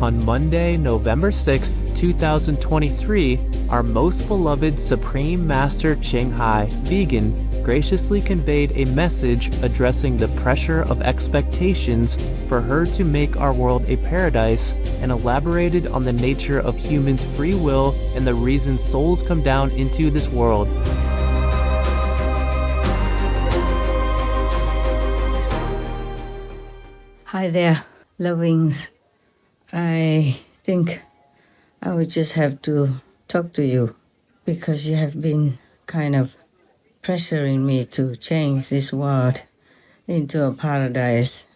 on Monday, November 6th, 2023, our most beloved Supreme Master Ching Hai, vegan, graciously conveyed a message addressing the pressure of expectations for her to make our world a paradise and elaborated on the nature of humans' free will and the reason souls come down into this world. Hi there, lovings. I think I would just have to talk to you because you have been kind of pressuring me to change this world into a paradise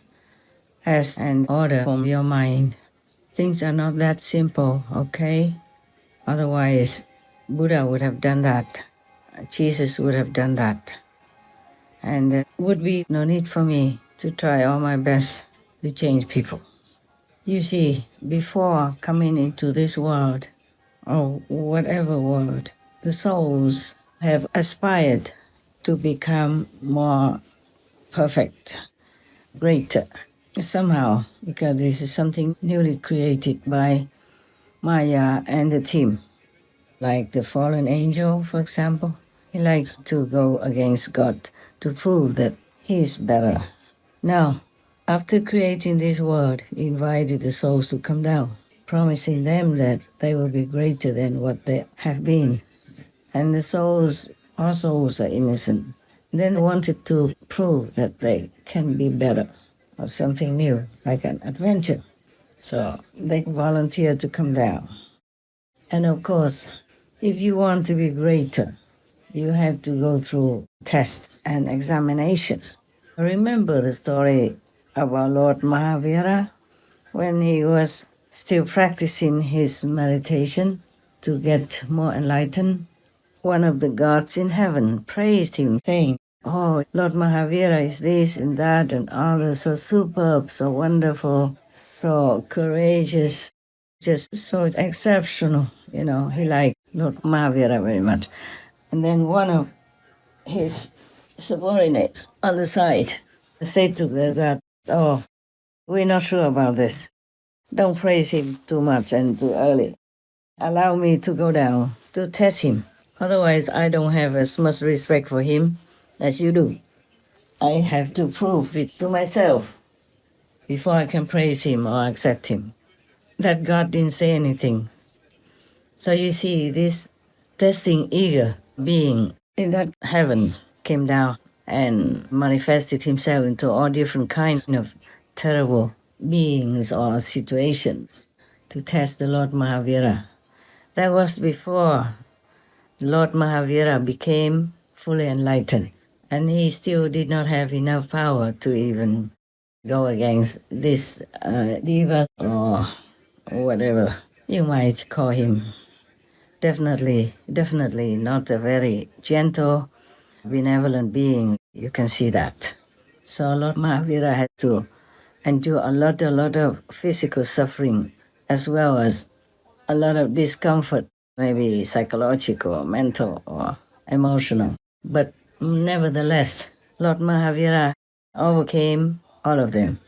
as an order from your mind. Things are not that simple, okay? Otherwise, Buddha would have done that. Jesus would have done that. And there would be no need for me to try all my best to change people. You see, before coming into this world, or whatever world, the souls have aspired to become more perfect, greater. Somehow, because this is something newly created by Maya and the team. Like the fallen angel, for example, he likes to go against God to prove that he is better. Now, after creating this world, he invited the souls to come down, promising them that they will be greater than what they have been. And the souls, our souls are innocent. Then wanted to prove that they can be better or something new, like an adventure. So they volunteered to come down. And of course, if you want to be greater, you have to go through tests and examinations. Remember the story about Lord Mahavira when he was still practicing his meditation to get more enlightened? One of the gods in heaven praised him, saying, "Oh, Lord Mahavira is this and that and all, so superb, so wonderful, so courageous, just so exceptional." You know, he liked Lord Mahavira very much. And then one of his subordinates on the side said to the god, "Oh, we're not sure about this. Don't praise him too much and too early. Allow me to go down to test him. Otherwise, I don't have as much respect for him as you do. I have to prove it to myself before I can praise him or accept him." That God didn't say anything. So you see, this testing eager being in that heaven came down and manifested himself into all different kinds of terrible beings or situations to test the Lord Mahavira. That was before Lord Mahavira became fully enlightened, and he still did not have enough power to even go against this diva or whatever you might call him. Definitely not a very gentle, benevolent being. You can see that. So Lord Mahavira had to endure a lot of physical suffering as well as a lot of discomfort, maybe psychological, mental, or emotional. But nevertheless, Lord Mahavira overcame all of them.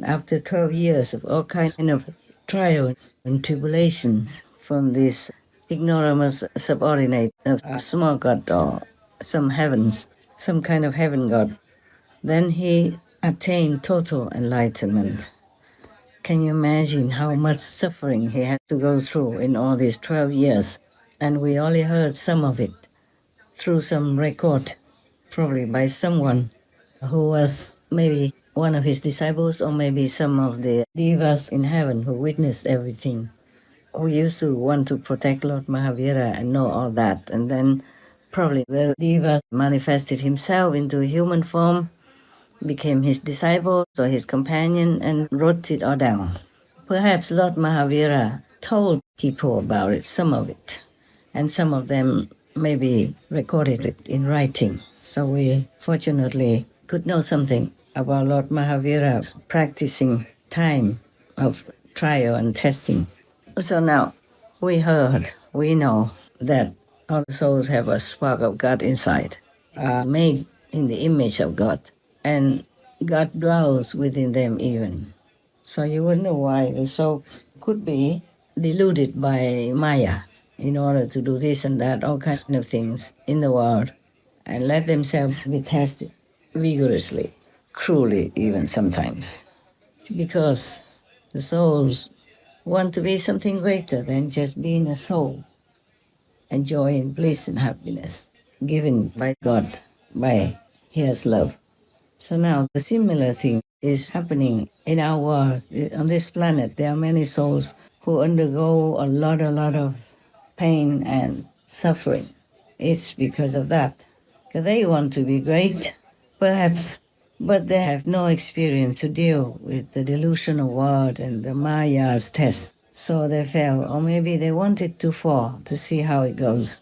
After 12 years of all kinds of trials and tribulations from this ignoramus subordinate of a small god or some heavens, some kind of heaven god, then he attained total enlightenment. Can you imagine how much suffering he had to go through in all these 12 years? And we only heard some of it through some record, probably by someone who was maybe one of his disciples or maybe some of the devas in heaven who witnessed everything, who used to want to protect Lord Mahavira and know all that. And then probably the deva manifested himself into human form, became his disciple or his companion, and wrote it all down. Perhaps Lord Mahavira told people about it, some of it, and some of them maybe recorded it in writing. So we fortunately could know something about Lord Mahavira's practicing time of trial and testing. So now we heard, we know that all souls have a spark of God inside, are made in the image of God, and God dwells within them even. So you wonder why the soul could be deluded by Maya in order to do this and that, all kinds of things in the world, and let themselves be tested vigorously, cruelly even sometimes, because the souls want to be something greater than just being a soul, enjoying bliss and happiness given by God, by His love. So now the similar thing is happening in our world. On this planet, there are many souls who undergo a lot of pain and suffering. It's because of that. Because they want to be great, perhaps, but they have no experience to deal with the delusional world and the Maya's test. So they fail, or maybe they wanted to fall to see how it goes.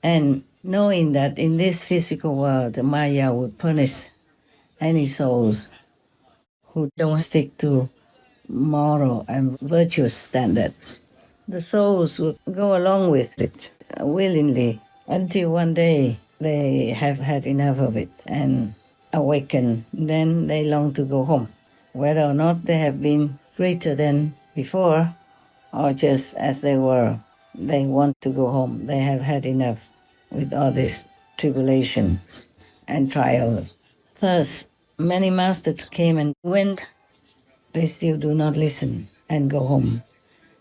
And knowing that in this physical world, the Maya would punish any souls who don't stick to moral and virtuous standards. The souls will go along with it willingly until one day they have had enough of it and awaken. Then they long to go home. Whether or not they have been greater than before or just as they were, they want to go home. They have had enough with all this tribulations and trials. Thus, many masters came and went. They still do not listen and go home.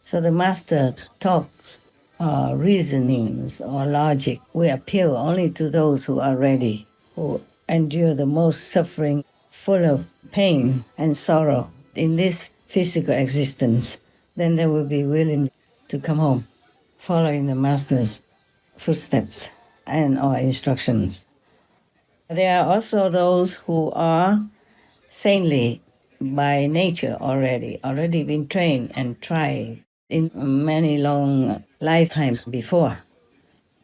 So the master talks or reasonings or logic will appeal only to those who are ready, who endure the most suffering, full of pain and sorrow in this physical existence. Then they will be willing to come home, following the master's footsteps and or instructions. There are also those who are saintly by nature already been trained and tried in many long lifetimes before.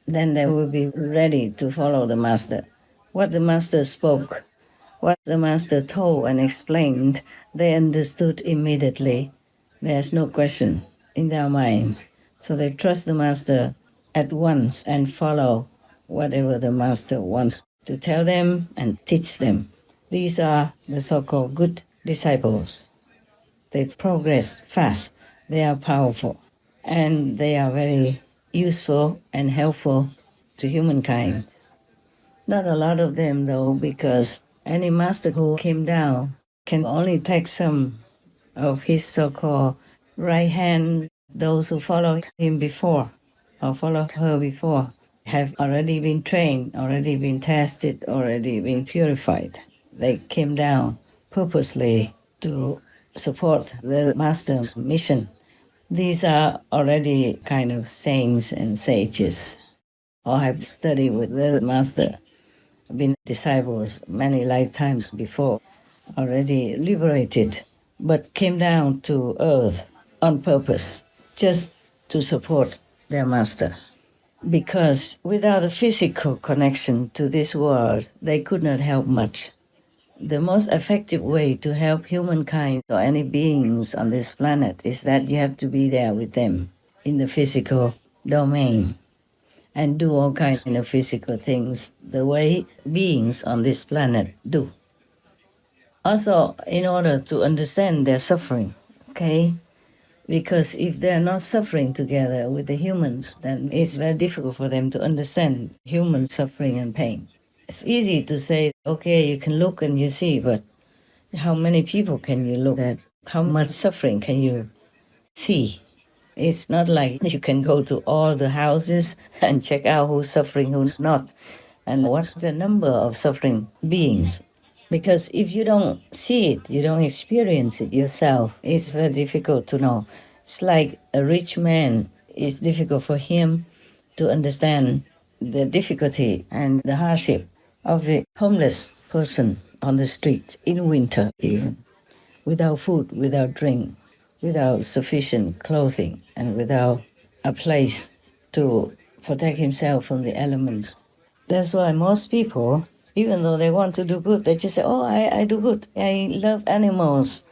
Then they will be ready to follow the master. What the master spoke, what the master told and explained, they understood immediately. There's no question in their mind. So they trust the master at once and follow whatever the master wants to tell them and teach them. These are the so-called good disciples. They progress fast, they are powerful, and they are very useful and helpful to humankind. Not a lot of them though, because any master who came down can only take some of his so-called right hand. Those who followed him before or followed her before have already been trained, already been tested, already been purified. They came down purposely to support the master's mission. These are already kind of saints and sages, or have studied with the master, been disciples many lifetimes before, already liberated, but came down to earth on purpose, just to support their master. Because without a physical connection to this world, they could not help much. The most effective way to help humankind or any beings on this planet is that you have to be there with them in the physical domain and do all kinds of physical things the way beings on this planet do. Also, in order to understand their suffering, okay? Because if they're not suffering together with the humans, then it's very difficult for them to understand human suffering and pain. It's easy to say, okay, you can look and you see, but how many people can you look at? How much suffering can you see? It's not like you can go to all the houses and check out who's suffering, who's not, and what's the number of suffering beings. Because if you don't see it, you don't experience it yourself, it's very difficult to know. It's like a rich man, it's difficult for him to understand the difficulty and the hardship of the homeless person on the street in winter even, without food, without drink, without sufficient clothing, and without a place to protect himself from the elements. That's why most people, even though they want to do good, they just say, oh, I do good, I love animals.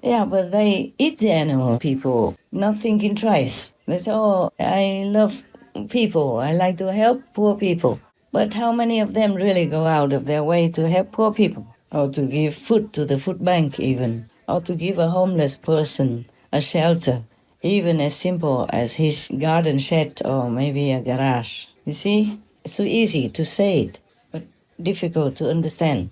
Yeah, but they eat the animal, people, not thinking twice. They say, oh, I love people, I like to help poor people. But how many of them really go out of their way to help poor people? Or to give food to the food bank even? Or to give a homeless person a shelter, even as simple as his garden shed or maybe a garage. You see, it's so easy to say it, but difficult to understand.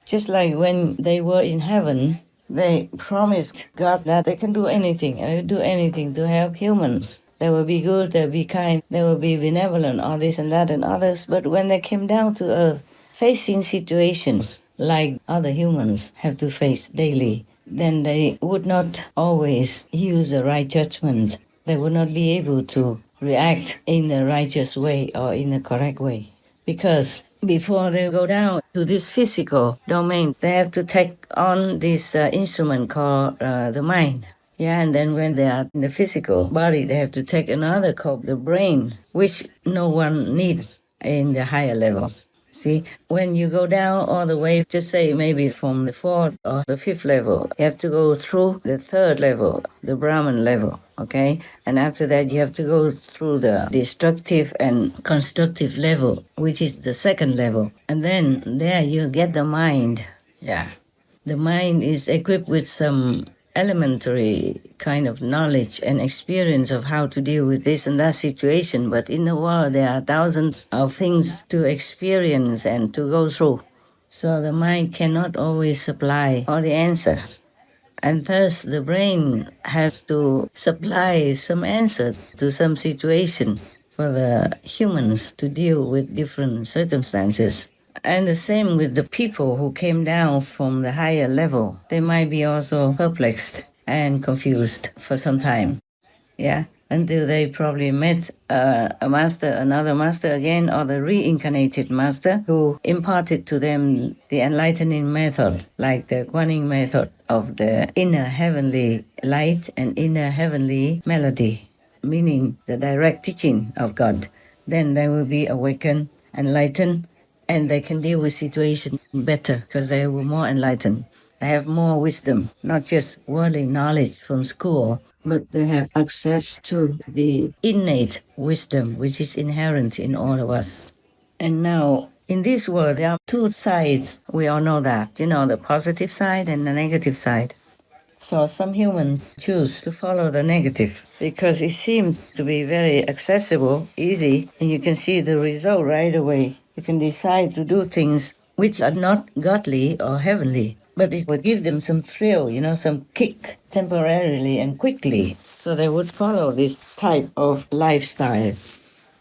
Just like when they were in heaven, they promised God that they can do anything, and they do anything to help humans. They will be good, they will be kind, they will be benevolent, all this and that and others. But when they came down to earth, facing situations like other humans have to face daily, then they would not always use the right judgment. They would not be able to react in the righteous way or in the correct way. Because before they go down to this physical domain, they have to take on this instrument called the mind. Yeah, and then when they are in the physical body, they have to take another called the brain, which no one needs in the higher levels. See, when you go down all the way, just say maybe from the fourth or the fifth level, you have to go through the third level, the Brahman level, okay? And after that, you have to go through the destructive and constructive level, which is the second level. And then there you get the mind. Yeah. The mind is equipped with some elementary kind of knowledge and experience of how to deal with this and that situation. But in the world, there are thousands of things to experience and to go through. So the mind cannot always supply all the answers. And thus the brain has to supply some answers to some situations for the humans to deal with different circumstances. And the same with the people who came down from the higher level. They might be also perplexed and confused for some time. Yeah, until they probably met a master, another master again, or the reincarnated master who imparted to them the enlightening method, like the Guanyin method of the inner heavenly light and inner heavenly melody, meaning the direct teaching of God. Then they will be awakened, enlightened, and they can deal with situations better because they were more enlightened. They have more wisdom, not just worldly knowledge from school, but they have access to the innate wisdom which is inherent in all of us. And now, in this world, there are two sides. We all know that, the positive side and the negative side. So some humans choose to follow the negative because it seems to be very accessible, easy, and you can see the result right away. You can decide to do things which are not godly or heavenly, but it would give them some thrill, some kick temporarily and quickly. So they would follow this type of lifestyle.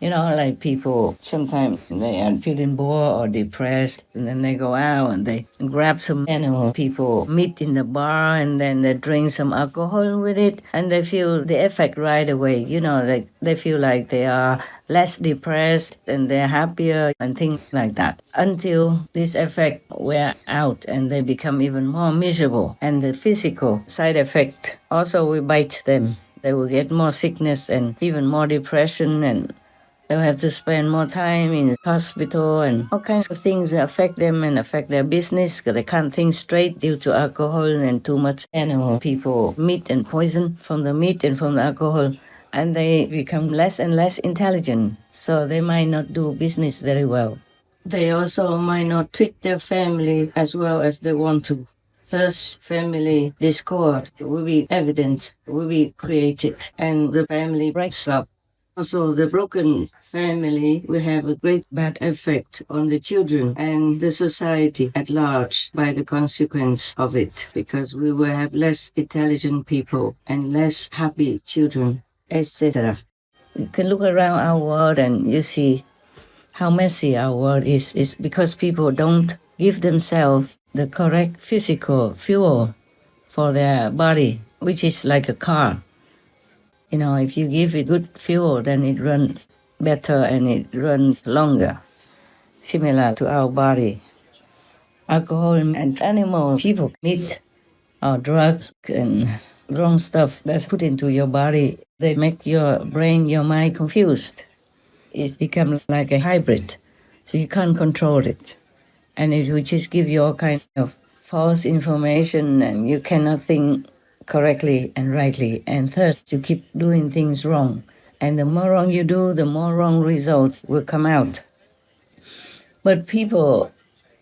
Like people, sometimes they are feeling bored or depressed, and then they go out and they grab some animal. People meet in the bar and then they drink some alcohol with it, and they feel the effect right away. Like they feel like they are less depressed and they're happier and things like that. Until this effect wears out and they become even more miserable. And the physical side effect also will bite them. They will get more sickness and even more depression, and they'll have to spend more time in hospital, and all kinds of things will affect them and affect their business because they can't think straight due to alcohol and too much animal. People meat and poison from the meat and from the alcohol, and they become less and less intelligent, so they might not do business very well. They also might not treat their family as well as they want to. Thus, family discord will be evident, will be created, and the family breaks up. Also, the broken family will have a great bad effect on the children and the society at large by the consequence of it, because we will have less intelligent people and less happy children, etc. You can look around our world and you see how messy our world is. It's because people don't give themselves the correct physical fuel for their body, which is like a car. If you give it good fuel, then it runs better and it runs longer, similar to our body. Alcohol and animals, people, meat, or drugs and wrong stuff that's put into your body, they make your brain, your mind confused. It becomes like a hybrid, so you can't control it. And it will just give you all kinds of false information, and you cannot think correctly and rightly, and thus you keep doing things wrong. And the more wrong you do, the more wrong results will come out. But people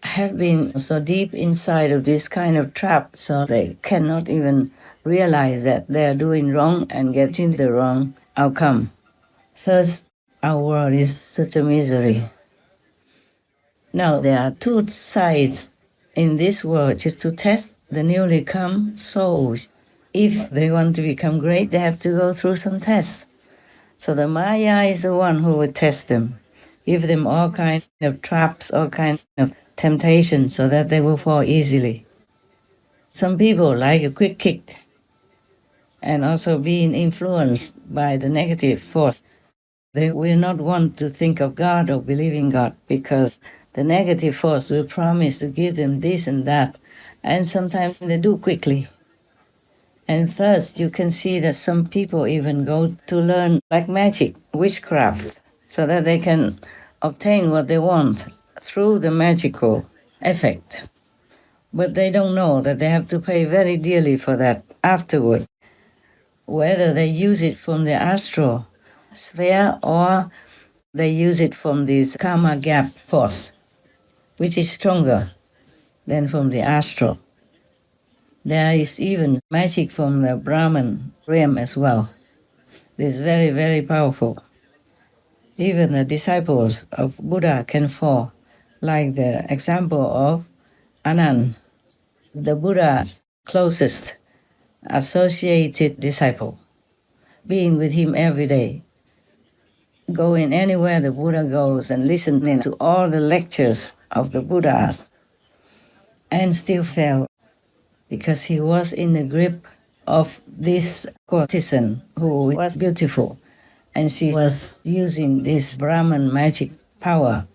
have been so deep inside of this kind of trap, so they cannot even realize that they are doing wrong and getting the wrong outcome. Thus, our world is such a misery. Now, there are two sides in this world, just to test the newly come souls. If they want to become great, they have to go through some tests. So the Maya is the one who will test them, give them all kinds of traps, all kinds of temptations, so that they will fall easily. Some people like a quick kick, and also being influenced by the negative force. They will not want to think of God or believe in God, because the negative force will promise to give them this and that, and sometimes they do quickly. And thus you can see that some people even go to learn like magic, witchcraft, so that they can obtain what they want through the magical effect. But they don't know that they have to pay very dearly for that afterward, whether they use it from the astral sphere or they use it from this karma gap force, which is stronger than from the astral. There is even magic from the Brahman realm as well. This is very, very powerful. Even the disciples of Buddha can fall, like the example of Anand, the Buddha's closest associated disciple, being with him every day, going anywhere the Buddha goes and listening to all the lectures of the Buddhas, and still fell because he was in the grip of this courtesan who was beautiful, and she was using this Brahman magic power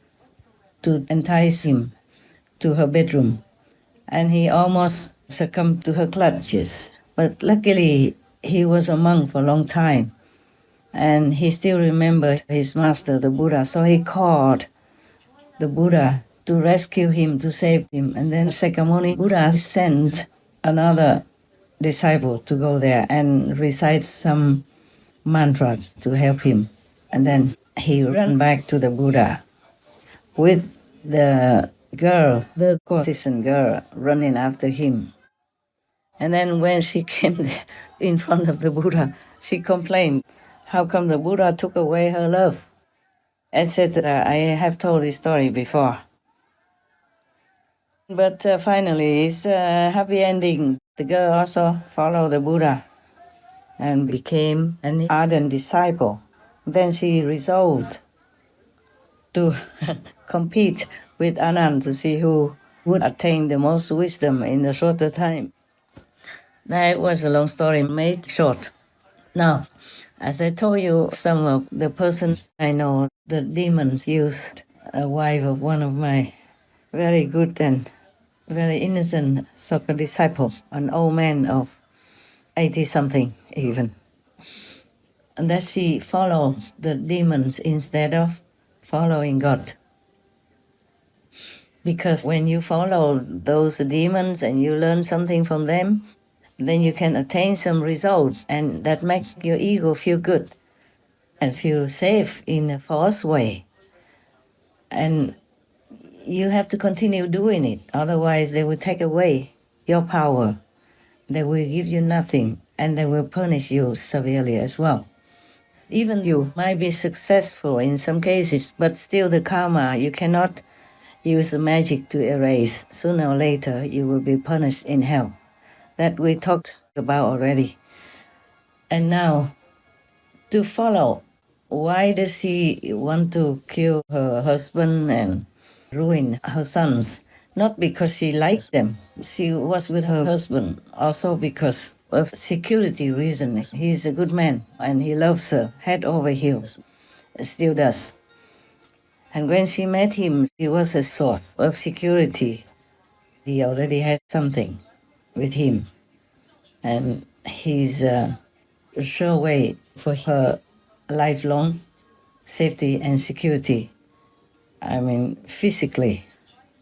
to entice him to her bedroom, and he almost succumbed to her clutches. But luckily, he was a monk for a long time, and he still remembered his master, the Buddha, so he called the Buddha to rescue him, to save him. And then Sakyamuni Buddha sent another disciple to go there and recite some mantras to help him. And then he ran back to the Buddha with the girl, the courtesan girl, running after him. And then when she came in front of the Buddha, she complained, how come the Buddha took away her love? Etc. I have told this story before. But finally, it's a happy ending. The girl also followed the Buddha and became an ardent disciple. Then she resolved to compete with Anand to see who would attain the most wisdom in a shorter time. That was a long story made short. Now, as I told you, some of the persons I know, the demons used a wife of one of my very good and very innocent soccer disciples, an old man of 80-something even. And that she follows the demons instead of following God. Because when you follow those demons and you learn something from them, then you can attain some results, and that makes your ego feel good and feel safe in a false way. And you have to continue doing it, otherwise they will take away your power. They will give you nothing, and they will punish you severely as well. Even you might be successful in some cases, but still the karma, you cannot use the magic to erase. Sooner or later, you will be punished in hell. That we talked about already. And now, to follow, why does she want to kill her husband and ruin her sons? Not because she likes them. She was with her husband also because of security reasons. He's a good man and he loves her head over heels. Still does. And when she met him, he was a source of security. He already had something with him. And he's a sure way for her lifelong safety and security. I mean, physically.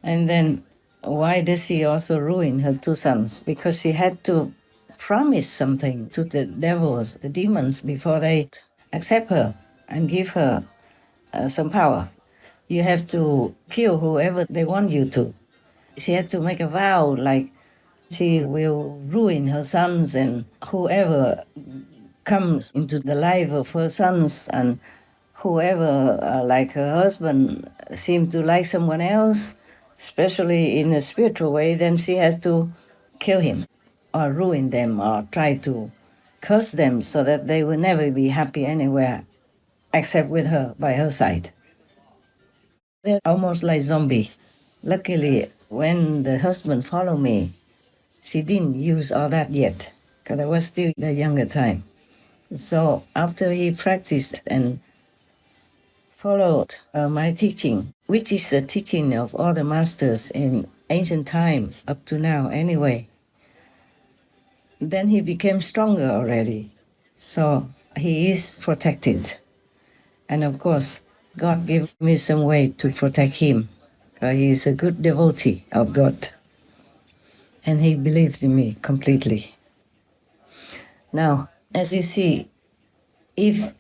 And then why does she also ruin her two sons? Because she had to promise something to the devils, the demons, before they accept her and give her some power. You have to kill whoever they want you to. She had to make a vow, like she will ruin her sons and whoever comes into the life of her sons, and whoever, like her husband, seems to like someone else, especially in a spiritual way, then she has to kill him or ruin them or try to curse them so that they will never be happy anywhere except with her, by her side. They're almost like zombies. Luckily, when the husband followed me, she didn't use all that yet, because I was still the younger time. So after he practiced and followed my teaching, which is the teaching of all the masters in ancient times up to now anyway, then he became stronger already. So he is protected. And of course, God gave me some way to protect him. He is a good devotee of God. And he believed in me completely. Now, as you see, if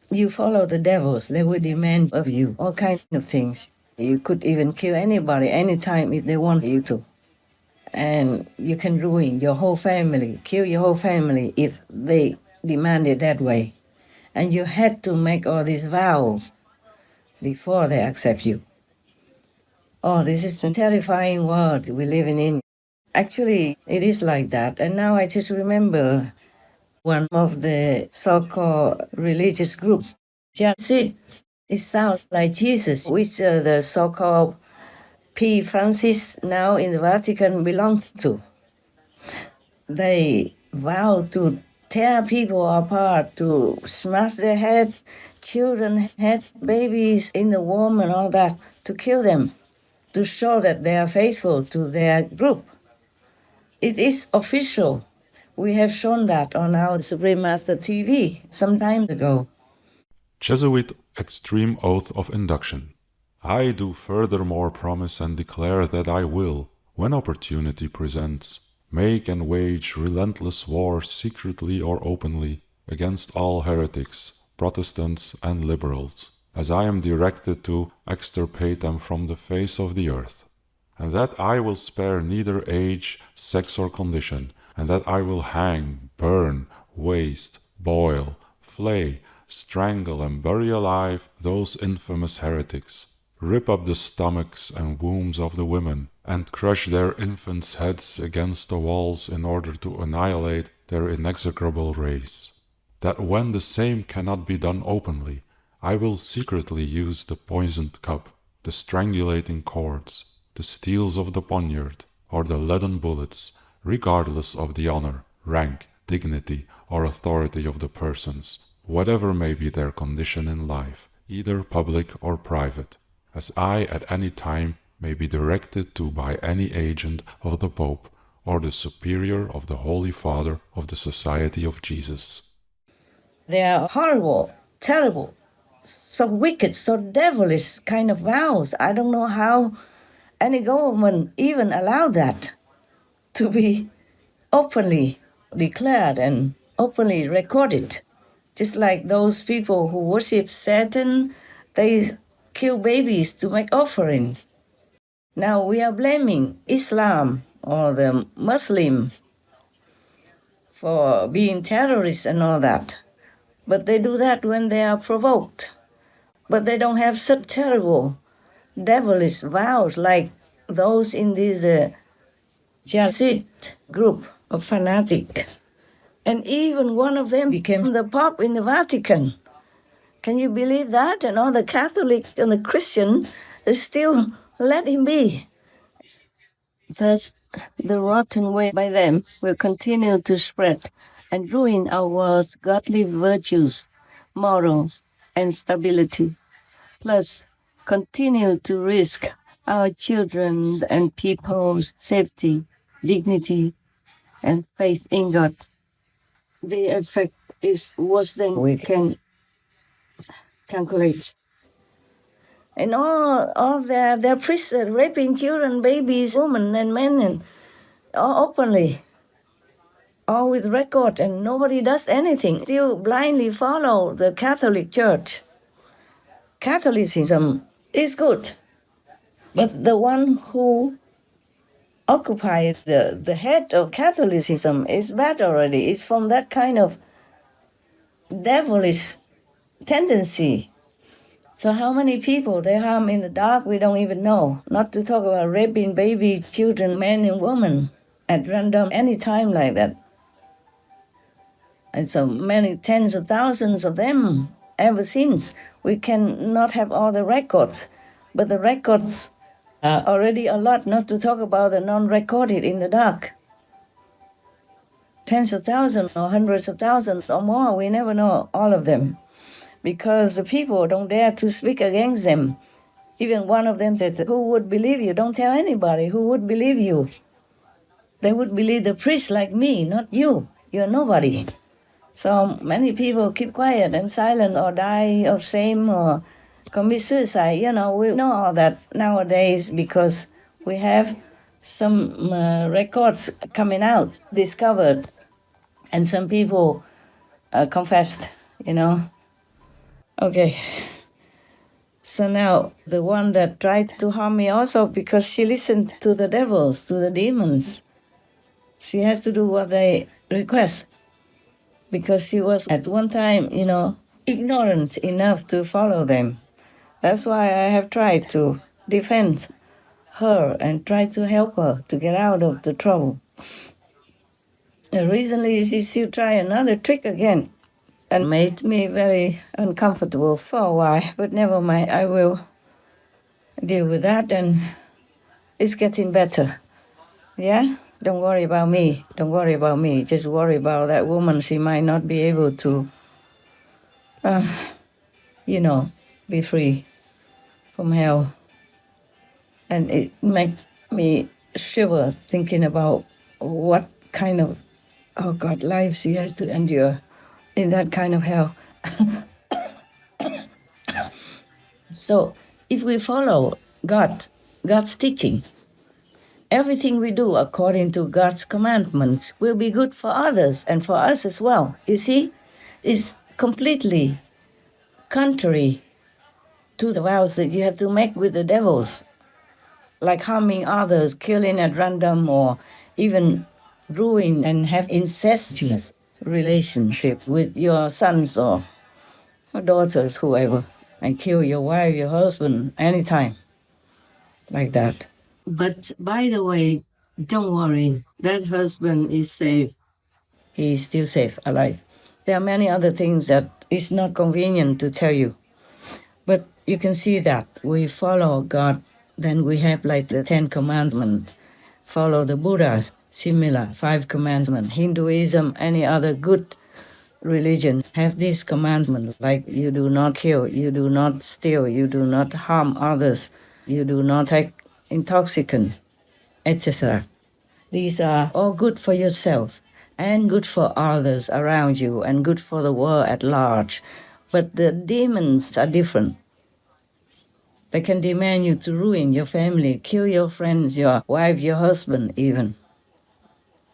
you follow the devils, they will demand of you all kinds of things. You could even kill anybody anytime if they want you to. And you can ruin your whole family, kill your whole family if they demand it that way. And you had to make all these vows before they accept you. Oh, this is a terrifying world we're living in. Actually, it is like that. And now I just remember one of the so-called religious groups. Just it sounds like Jesus, which the so-called P. Francis now in the Vatican belongs to. They vow to tear people apart, to smash their heads, children's heads, babies in the womb and all that, to kill them, to show that they are faithful to their group. It is official. We have shown that on our Supreme Master TV some time ago. Jesuit extreme oath of induction. I do furthermore promise and declare that I will, when opportunity presents, make and wage relentless war secretly or openly against all heretics, Protestants and liberals, as I am directed to extirpate them from the face of the earth, and that I will spare neither age, sex, or condition, and that I will hang, burn, waste, boil, flay, strangle, and bury alive those infamous heretics, rip up the stomachs and wombs of the women, and crush their infants' heads against the walls in order to annihilate their inexorable race. That when the same cannot be done openly, I will secretly use the poisoned cup, the strangulating cords, the steels of the poniard, or the leaden bullets, regardless of the honor, rank, dignity, or authority of the persons, whatever may be their condition in life, either public or private, as I at any time may be directed to by any agent of the Pope or the Superior of the Holy Father of the Society of Jesus. They are horrible, terrible, so wicked, so devilish kind of vows. I don't know how any government even allowed that to be openly declared and openly recorded. Just like those people who worship Satan, they kill babies to make offerings. Now we are blaming Islam or the Muslims for being terrorists and all that. But they do that when they are provoked. But they don't have such terrible, devilish vows like those in this Jesuit group of fanatics. And even one of them became the Pope in the Vatican. Can you believe that? And all the Catholics and the Christians still let him be. Thus, the rotten way by them will continue to spread and ruin our world's godly virtues, morals, and stability. Plus, continue to risk our children's and people's safety, dignity, and faith in God. The effect is worse than we can calculate. And all their priests are raping children, babies, women, and men, and all openly, all with record, and nobody does anything. Still blindly follow the Catholic Church. Catholicism is good, but the one who occupies the head of Catholicism is bad already. It's from that kind of devilish tendency. So how many people they harm in the dark, we don't even know. Not to talk about raping babies, children, men and women at random any time like that. And so many tens of thousands of them ever since. We cannot have all the records, but the records are already a lot, not to talk about the non-recorded in the dark. Tens of thousands or hundreds of thousands or more, we never know all of them. Because the people don't dare to speak against them. Even one of them said, who would believe you? Don't tell anybody. Who would believe you? They would believe the priest like me, not you. You're nobody. So many people keep quiet and silent or die of shame or commit suicide. You know, we know all that nowadays because we have some records coming out, discovered, and some people confessed, you know. Okay. So now the one that tried to harm me also because she listened to the devils, to the demons. She has to do what they request because she was at one time, you know, ignorant enough to follow them. That's why I have tried to defend her and try to help her to get out of the trouble. And recently she still tried another trick again and made me very uncomfortable for a while, but never mind, I will deal with that and it's getting better. Yeah? Don't worry about me. Don't worry about me. Just worry about that woman. She might not be able to, you know, be free from hell. And it makes me shiver thinking about what kind of, oh God, life she has to endure in that kind of hell. So if we follow God's teachings, everything we do according to God's commandments will be good for others and for us as well. You see, it's completely contrary to the vows that you have to make with the devils, like harming others, killing at random, or even ruin and have incestuous relationships with your sons or daughters, whoever, and kill your wife, your husband, anytime, like that. But by the way, don't worry, that husband is safe. He is still safe, alive. There are many other things that is not convenient to tell you. But you can see that we follow God, then we have like the 10 commandments. Follow the Buddha's similar 5 commandments. Hinduism, any other good religions have these commandments, like you do not kill, you do not steal, you do not harm others, you do not take intoxicants, etc. These are all good for yourself and good for others around you and good for the world at large. But the demons are different. They can demand you to ruin your family, kill your friends, your wife, your husband even.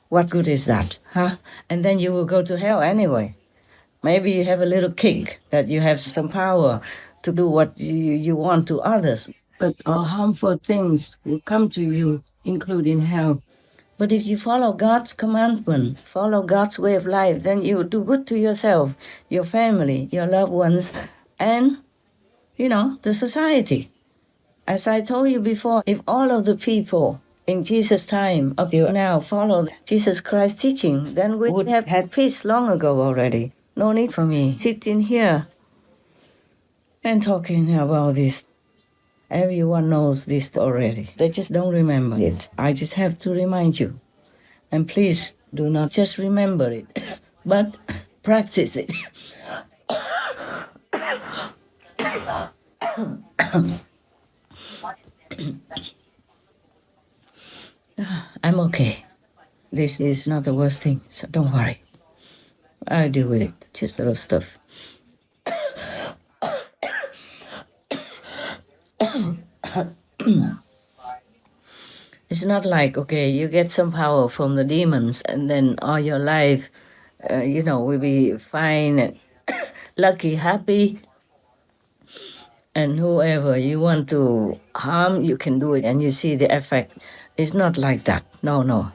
What good is that, huh? And then you will go to hell anyway. Maybe you have a little kick that you have some power to do what you want to others, but all harmful things will come to you, including hell. But if you follow God's commandments, follow God's way of life, then you do good to yourself, your family, your loved ones, and, you know, the society. As I told you before, if all of the people in Jesus' time up to now followed Jesus Christ's teaching, then we would have had peace long ago already. No need for me sitting here and talking about this. Everyone knows this already. They just don't remember it. I just have to remind you. And please do not just remember it, but practice it. I'm okay. This is not the worst thing, so don't worry. I'll deal with it. Just little stuff. It's not like, okay, you get some power from the demons and then all your life, will be fine and lucky, happy. And whoever you want to harm, you can do it and you see the effect. It's not like that. No, no.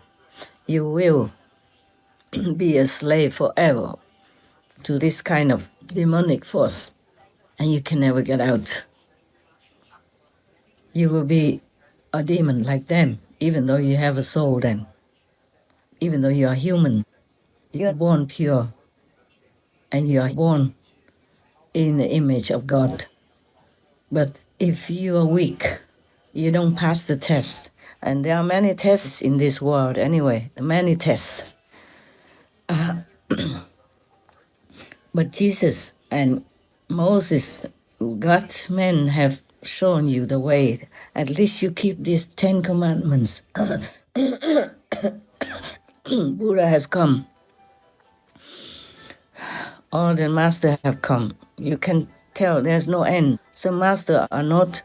You will be a slave forever to this kind of demonic force, and you can never get out. You will be a demon like them, even though you have a soul then. Even though you are human, you are born pure, and you are born in the image of God. But if you are weak, you don't pass the test. And there are many tests in this world anyway, many tests. But Jesus and Moses, God's men, have shown you the way. At least you keep these 10 commandments. Buddha has come. All the masters have come. You can tell there's no end. Some masters are not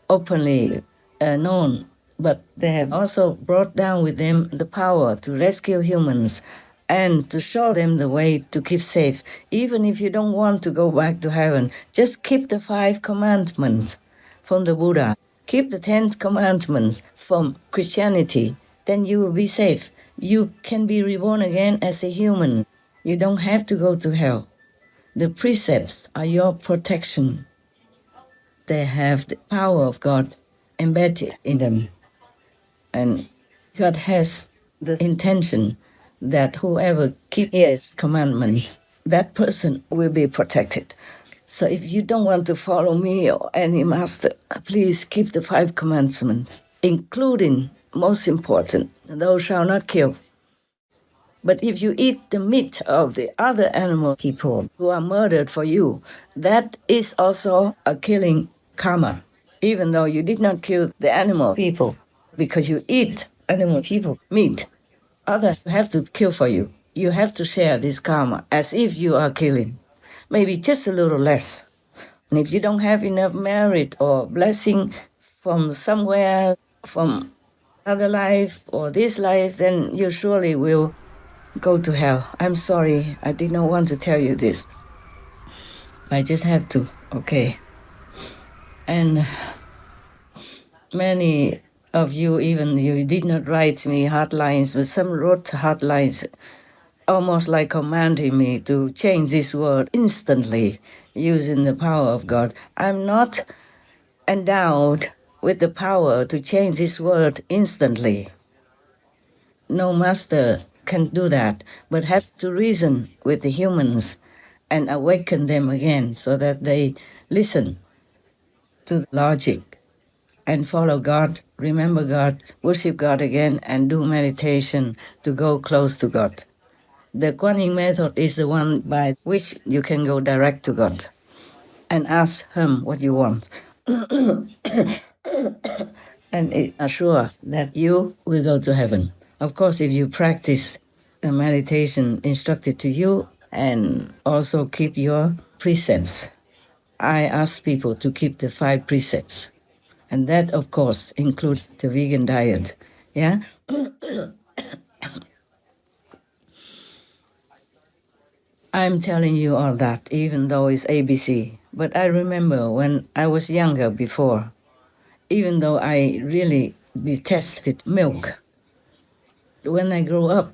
openly known, but they have also brought down with them the power to rescue humans and to show them the way to keep safe. Even if you don't want to go back to heaven, just keep the 5 commandments from the Buddha. Keep the 10 commandments from Christianity. Then you will be safe. You can be reborn again as a human. You don't have to go to hell. The precepts are your protection. They have the power of God embedded in them. And God has the intention that whoever keeps His commandments, that person will be protected. So if you don't want to follow me or any master, please keep the 5 commandments, including, most important, thou shalt not kill. But if you eat the meat of the other animal people who are murdered for you, that is also a killing karma, even though you did not kill the animal people, because you eat animal people meat. Others have to kill for you. You have to share this karma as if you are killing, maybe just a little less. And if you don't have enough merit or blessing from somewhere, from other life or this life, then you surely will go to hell. I'm sorry, I did not want to tell you this. I just have to, okay. And many of you, even you did not write me hard lines, but some wrote hard lines, almost like commanding me to change this word instantly using the power of God. I'm not endowed with the power to change this word instantly. No master can do that, but have to reason with the humans and awaken them again so that they listen to logic and follow God, remember God, worship God again, and do meditation to go close to God. The Kuan Yin method is the one by which you can go direct to God and ask Him what you want. And it assures that you will go to heaven. Of course, if you practice the meditation instructed to you and also keep your precepts. I ask people to keep the 5 precepts. And that, of course, includes the vegan diet. Yeah? I'm telling you all that, even though it's ABC. But I remember when I was younger before, even though I really detested milk, when I grew up,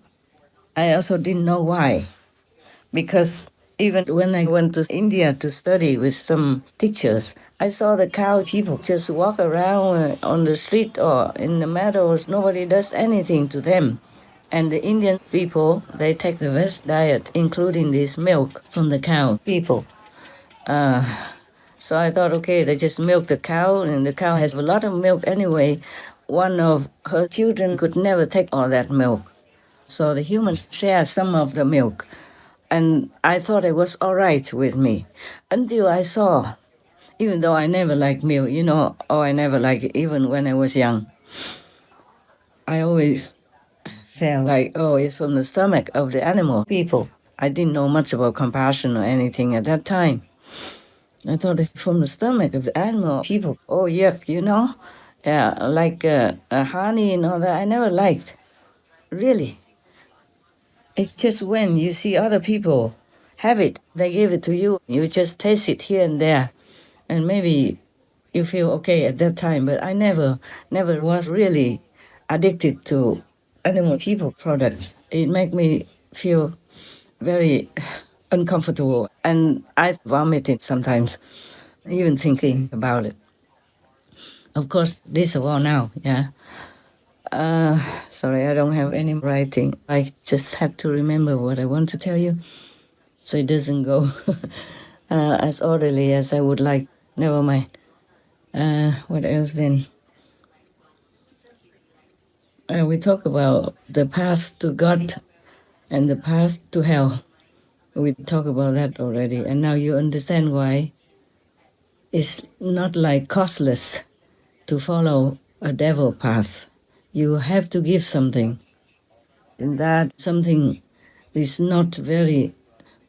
I also didn't know why. Because even when I went to India to study with some teachers, I saw the cow people just walk around on the street or in the meadows. Nobody does anything to them. And the Indian people, they take the best diet, including this milk from the cow people. So I thought, okay, they just milk the cow, and the cow has a lot of milk anyway. One of her children could never take all that milk. So the humans share some of the milk. And I thought it was all right with me until I saw, even though I never liked milk, I never liked it, even when I was young. I always felt like, it's from the stomach of the animal people. I didn't know much about compassion or anything at that time. I thought it's from the stomach of the animal people. Oh, yuck, Yeah, like honey and all that, I never liked, really. It's just when you see other people have it, they give it to you, you just taste it here and there, and maybe you feel okay at that time. But I never was really addicted to animal people products. It makes me feel very uncomfortable, and I vomit it sometimes, even thinking about it. Of course, this is a war now, yeah. Sorry, I don't have any writing. I just have to remember what I want to tell you, so it doesn't go as orderly as I would like. Never mind. What else then? We talk about the path to God and the path to hell. We talked about that already, and now you understand why it's not like costless to follow a devil path. You have to give something, and that something is not very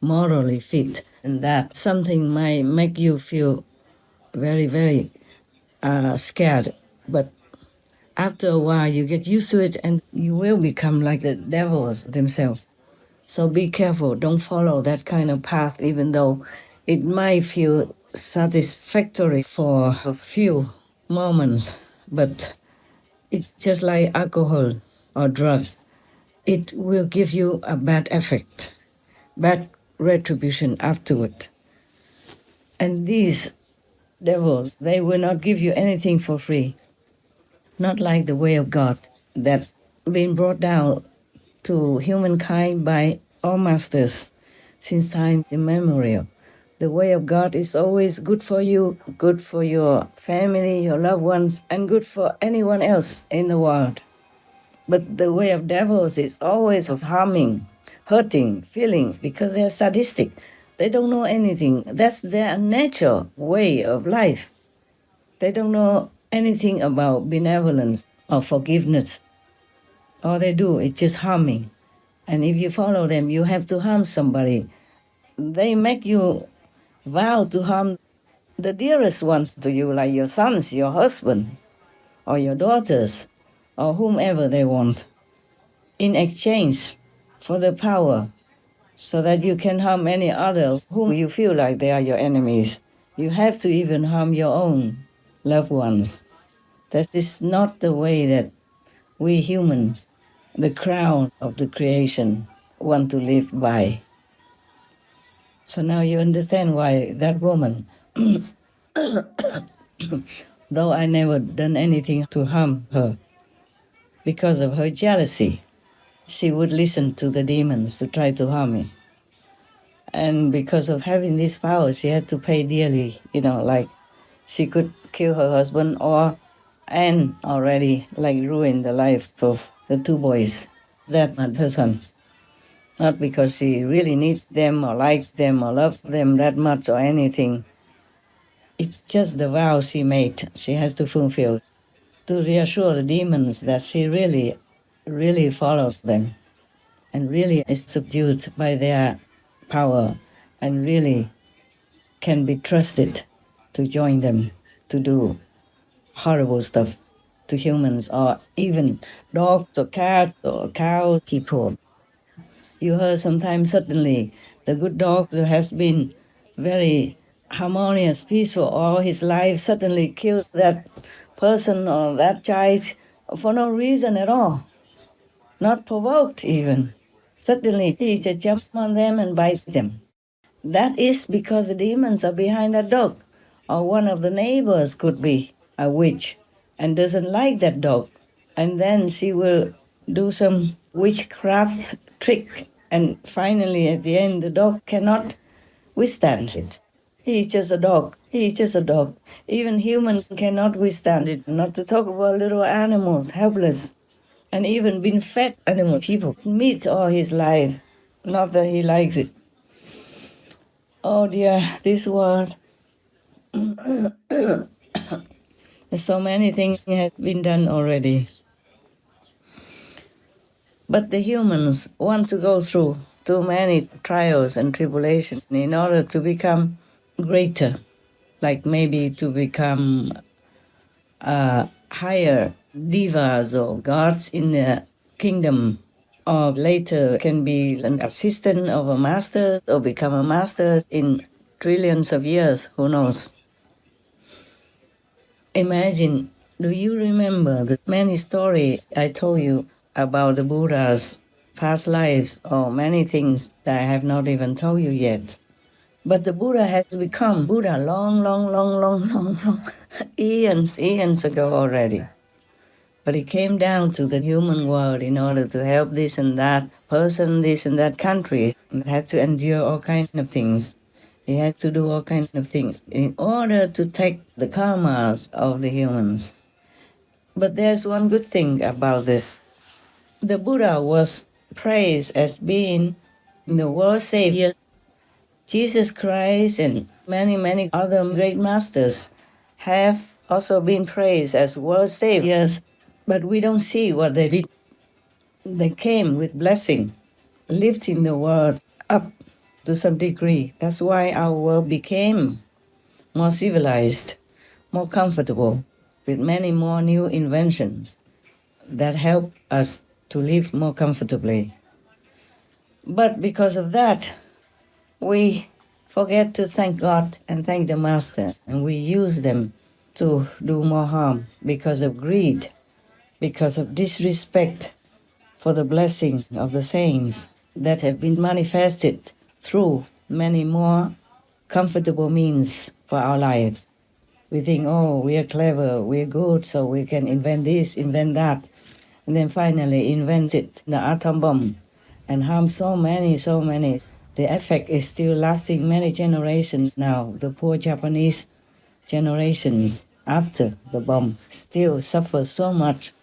morally fit, and that something might make you feel very, very scared. But after a while, you get used to it, and you will become like the devils themselves. So be careful. Don't follow that kind of path, even though it might feel satisfactory for a few moments. But it's just like alcohol or drugs. It will give you a bad effect, bad retribution afterward. And these devils, they will not give you anything for free. Not like the way of God that's been brought down to humankind by all masters since time immemorial. The way of God is always good for you, good for your family, your loved ones, and good for anyone else in the world. But the way of devils is always of harming, hurting, feeling, because they're sadistic. They don't know anything. That's their natural way of life. They don't know anything about benevolence or forgiveness. All they do is just harming. And if you follow them, you have to harm somebody. They make you vow to harm the dearest ones to you, like your sons, your husband, or your daughters, or whomever they want, in exchange for the power, so that you can harm any others whom you feel like they are your enemies. You have to even harm your own loved ones. That is not the way that we humans, the crown of the creation, want to live by. So now you understand why that woman, though I never done anything to harm her, because of her jealousy, she would listen to the demons to try to harm me. And because of having this power, she had to pay dearly, like she could kill her husband and already like ruin the life of the two boys that are her sons. Not because she really needs them or likes them or loves them that much or anything. It's just the vow she made, she has to fulfill to reassure the demons that she really, really follows them and really is subdued by their power and really can be trusted to join them to do horrible stuff to humans or even dogs or cats or cows, people. You heard sometimes suddenly the good dog who has been very harmonious, peaceful all his life suddenly kills that person or that child for no reason at all, not provoked even. Suddenly he just jumps on them and bites them. That is because the demons are behind that dog. Or one of the neighbors could be a witch and doesn't like that dog. And then she will do some witchcraft trick. And finally, at the end, the dog cannot withstand it. He is just a dog. He is just a dog. Even humans cannot withstand it, not to talk about little animals, helpless. And even been fed animal people meat all his life. Not that he likes it. Oh dear, this world. So many things have been done already. But the humans want to go through too many trials and tribulations in order to become greater, like maybe to become higher divas or gods in the kingdom, or later can be an assistant of a master or become a master in trillions of years, who knows. Imagine Do you remember the many stories I told you about the Buddha's past lives, or many things that I have not even told you yet? But the Buddha has become Buddha long eons ago already. But he came down to the human world in order to help this and that person, this and that country that had to endure all kinds of things. He had to do all kinds of things in order to take the karmas of the humans. But there's one good thing about this. The Buddha was praised as being the world savior. Jesus Christ and many other great masters have also been praised as world saviors, but we don't see what they did. They came with blessing, lifting the world up to some degree. That's why our world became more civilized, more comfortable, with many more new inventions that help us to live more comfortably. But because of that, we forget to thank God and thank the Master, and we use them to do more harm because of greed, because of disrespect for the blessing of the saints that have been manifested through many more comfortable means for our lives. We think, oh, we are clever, we are good, so we can invent this, invent that, and then finally invented the atom bomb and harm so many. The effect is still lasting many generations now. The poor Japanese generations after the bomb still suffer so much.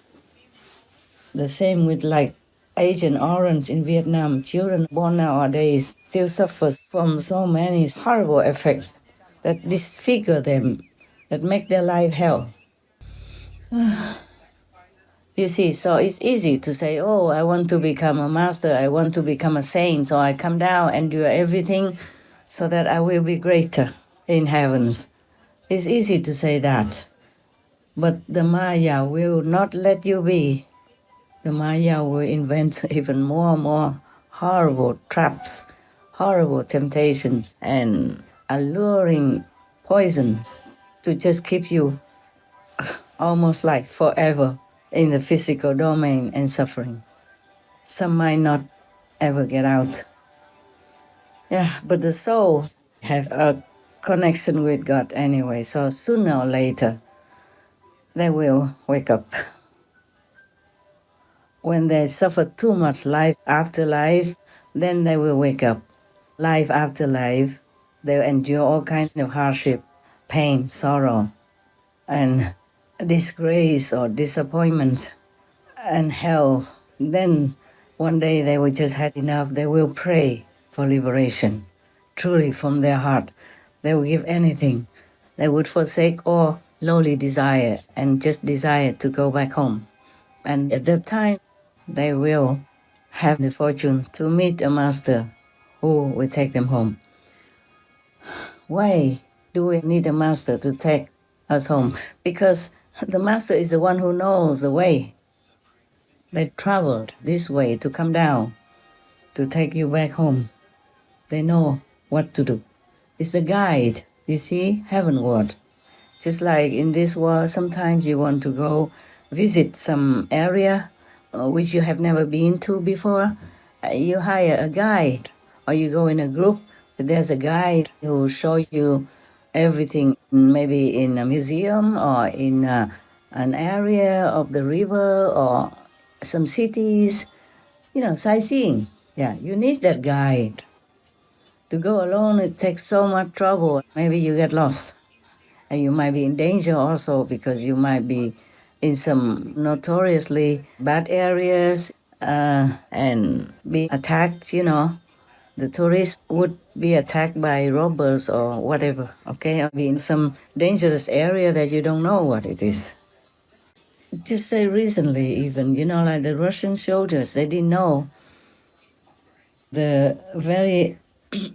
The same with like Agent Orange in Vietnam. Children born nowadays still suffer from so many horrible effects that disfigure them, that make their life hell. You see, so it's easy to say, oh, I want to become a master, I want to become a saint, so I come down and do everything so that I will be greater in heavens. It's easy to say that, but the Maya will not let you be. The Maya will invent even more horrible traps, horrible temptations, and alluring poisons to just keep you almost like forever in the physical domain and suffering. Some might not ever get out. Yeah, but the soul have a connection with God anyway, so sooner or later they will wake up. When they suffer too much life after life, then they will wake up. Life after life, they'll endure all kinds of hardship, pain, sorrow, and disgrace or disappointment, and hell. Then one day they will just had enough. They will pray for liberation, truly from their heart. They will give anything. They would forsake all lowly desire and just desire to go back home. And at that time, they will have the fortune to meet a master who will take them home. Why do we need a master to take us home? Because the master is the one who knows the way. They traveled this way to come down, to take you back home. They know what to do. It's the guide, you see, heavenward. Just like in this world, sometimes you want to go visit some area which you have never been to before. You hire a guide, or you go in a group. There's a guide who will show you everything, maybe in a museum or in an area of the river or some cities, sightseeing. Yeah, you need that guide. To go alone, it takes so much trouble. Maybe you get lost. And you might be in danger also because you might be in some notoriously bad areas and be attacked, The tourists would be attacked by robbers or whatever, okay? Or be in some dangerous area that you don't know what it is. Just say recently even, like the Russian soldiers, they didn't know the very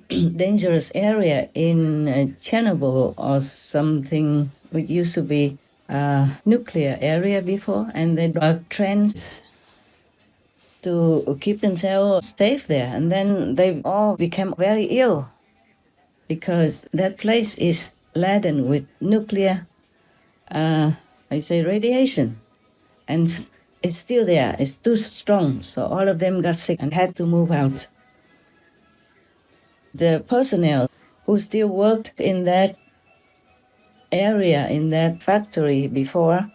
dangerous area in Chernobyl or something which used to be a nuclear area before, and they dug trenches to keep themselves safe there. And then they all became very ill because that place is laden with nuclear I say radiation. And it's still there. It's too strong. So all of them got sick and had to move out. The personnel who still worked in that area, in that factory before,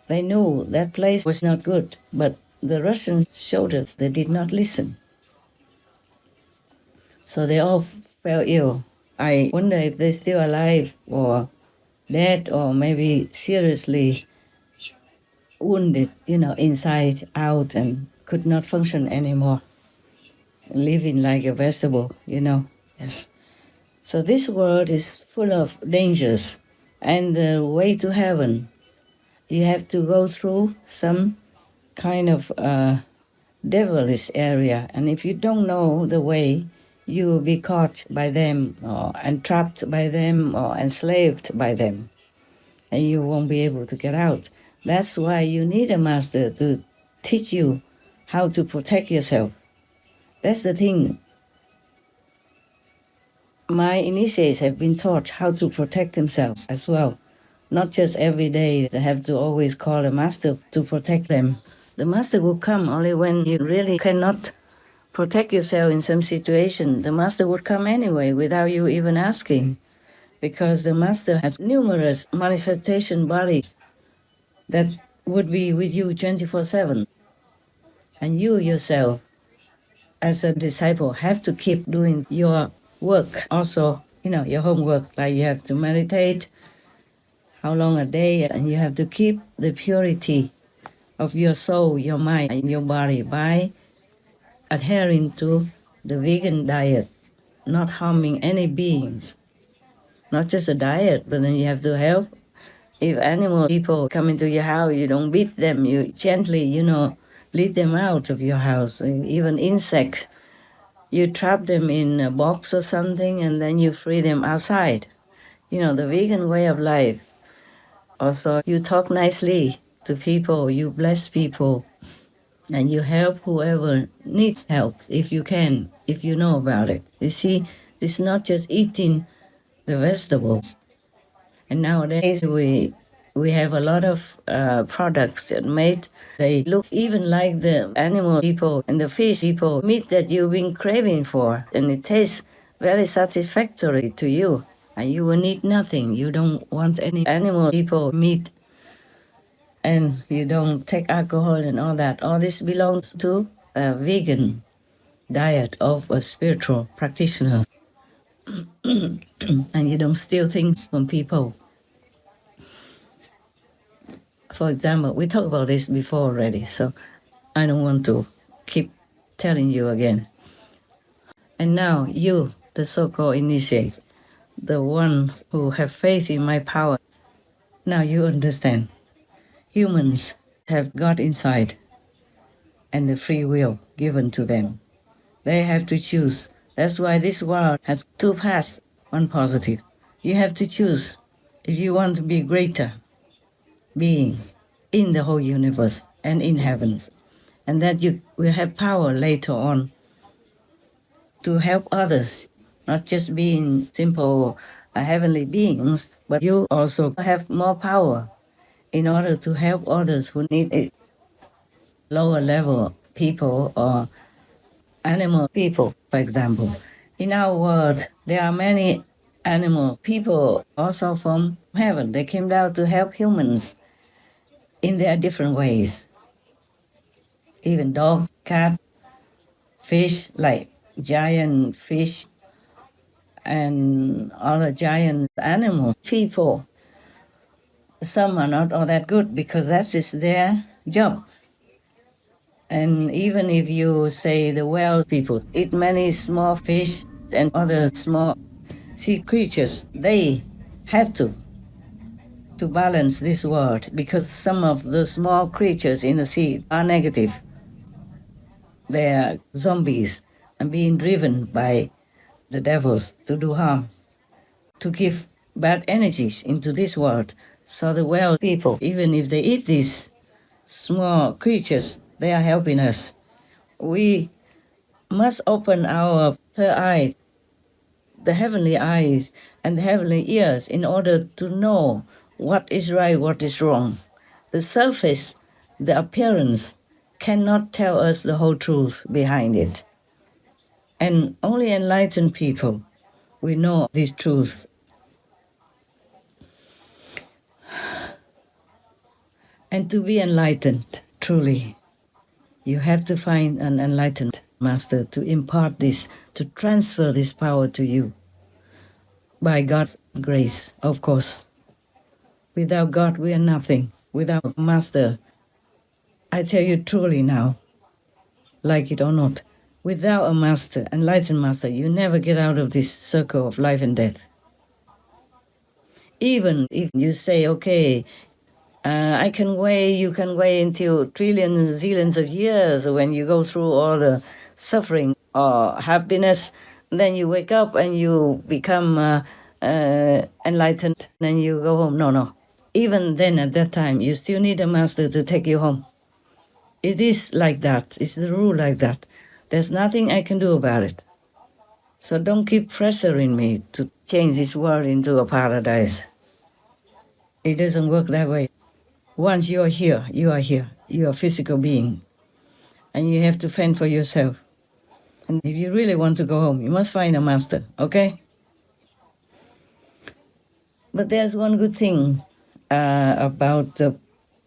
they knew that place was not good. But the Russian soldiers, they did not listen. So they all fell ill. I wonder if they're still alive or dead or maybe seriously wounded, inside out and could not function anymore, living like a vegetable, Yes. So this world is full of dangers, and the way to heaven, you have to go through some kind of devilish area, and if you don't know the way, you will be caught by them or entrapped by them or enslaved by them, and you won't be able to get out. That's why you need a master to teach you how to protect yourself. That's the thing. My initiates have been taught how to protect themselves as well. Not just every day they have to always call a master to protect them. The master will come only when you really cannot protect yourself in some situation. The master would come anyway without you even asking, because the master has numerous manifestation bodies that would be with you 24/7. And you yourself, as a disciple, have to keep doing your work also, your homework, like you have to meditate, how long a day, and you have to keep the purity of your soul, your mind, and your body by adhering to the vegan diet, not harming any beings. Not just a diet, but then you have to help. If animal people come into your house, you don't beat them, you gently, lead them out of your house. Even insects, you trap them in a box or something and then you free them outside. The vegan way of life. Also, you talk nicely to people, you bless people, and you help whoever needs help if you can, if you know about it. You see, it's not just eating the vegetables. And nowadays we have a lot of products that made, they look even like the animal people and the fish people meat that you've been craving for, and it tastes very satisfactory to you, and you will need nothing. You don't want any animal people meat, and you don't take alcohol and all that. All this belongs to a vegan diet of a spiritual practitioner. And you don't steal things from people. For example, we talked about this before already, so I don't want to keep telling you again. And now you, the so-called initiates, the ones who have faith in my power, now you understand. Humans have God inside and the free will given to them. They have to choose. That's why this world has two paths, one positive. You have to choose if you want to be greater beings in the whole universe and in heavens, and that you will have power later on to help others, not just being simple heavenly beings, but you also have more power in order to help others who need it. Lower level people or animal people, for example. In our world, there are many animal people also from heaven. They came down to help humans in their different ways. Even dogs, cat, fish, like giant fish and other giant animal people. Some are not all that good because that is their job. And even if you say the whale people eat many small fish and other small sea creatures, they have to balance this world, because some of the small creatures in the sea are negative. They are zombies and being driven by the devils to do harm, to give bad energies into this world. So the whale people, even if they eat these small creatures, they are helping us. We must open our third eye, the heavenly eyes and the heavenly ears, in order to know what is right, what is wrong. The surface, the appearance, cannot tell us the whole truth behind it. And only enlightened people, we know these truths. And to be enlightened, truly, you have to find an enlightened master to impart this, to transfer this power to you. By God's grace, of course. Without God, we are nothing. Without a master, I tell you truly now, like it or not, without a master, enlightened master, you never get out of this circle of life and death. Even if you say, okay, I can wait, you can wait until trillions, zillions of years when you go through all the suffering or happiness, then you wake up and you become enlightened and you go home. No. Even then, at that time, you still need a master to take you home. It is like that. It's the rule like that. There's nothing I can do about it. So don't keep pressuring me to change this world into a paradise. It doesn't work that way. Once you are here, you are here. You are a physical being. And you have to fend for yourself. And if you really want to go home, you must find a master, okay? But there's one good thing about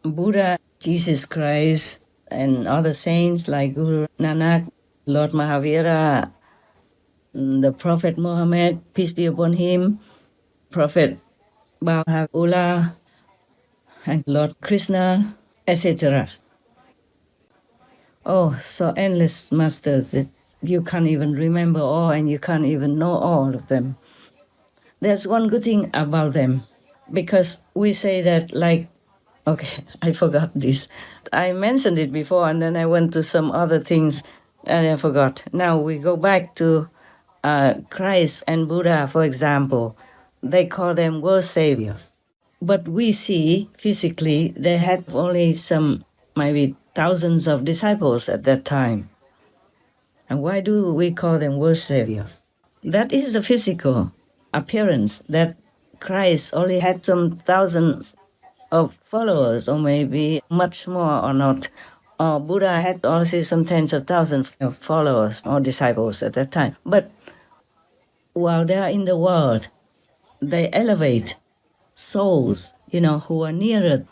Buddha, Jesus Christ, and other saints like Guru Nanak, Lord Mahavira, the Prophet Muhammad, peace be upon him, Prophet Baha'u'llah, and Lord Krishna, etc. Oh, so endless masters that you can't even remember all and you can't even know all of them. There's one good thing about them, because we say that like, okay, I forgot this. I mentioned it before and then I went to some other things and I forgot. Now we go back to Christ and Buddha, for example. They call them world saviors. But we see physically they had only some, maybe thousands of disciples at that time. And why do we call them world saviors? That is the physical appearance, that Christ only had some thousands of followers, or maybe much more or not. Or Buddha had also some tens of thousands of followers or disciples at that time. But while they are in the world, they elevate souls, who are nearer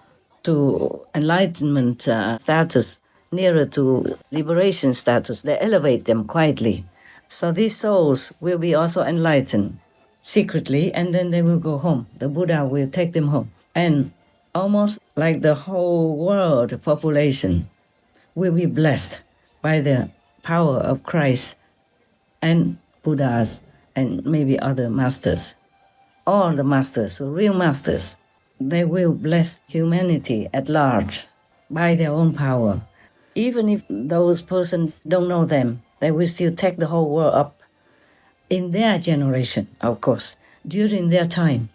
to enlightenment status, nearer to liberation status. They elevate them quietly. So these souls will be also enlightened secretly, and then they will go home. The Buddha will take them home. And almost like the whole world population will be blessed by the power of Christ and Buddhas and maybe other masters. All the masters, real masters, they will bless humanity at large by their own power. Even if those persons don't know them, they will still take the whole world up in their generation, of course, during their time.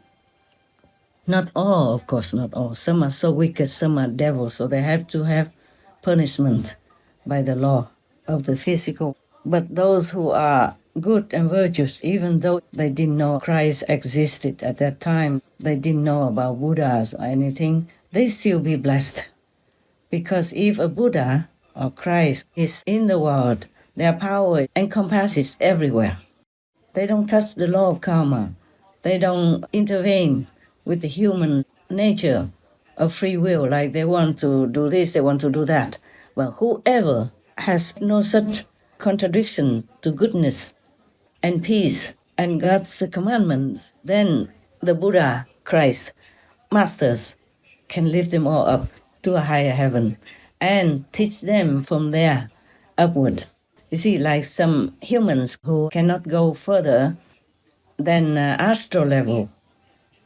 Not all, of course, not all. Some are so wicked, some are devils, so they have to have punishment by the law of the physical. But those who are good and virtuous, even though they didn't know Christ existed at that time, they didn't know about Buddhas or anything, they still be blessed. Because if a Buddha or Christ is in the world, their power encompasses everywhere. They don't touch the law of karma. They don't intervene with the human nature of free will, like they want to do this, they want to do that. But whoever has no such contradiction to goodness and peace and God's commandments, then the Buddha, Christ, masters can lift them all up to a higher heaven and teach them from there upwards. You see, like some humans who cannot go further than astral level,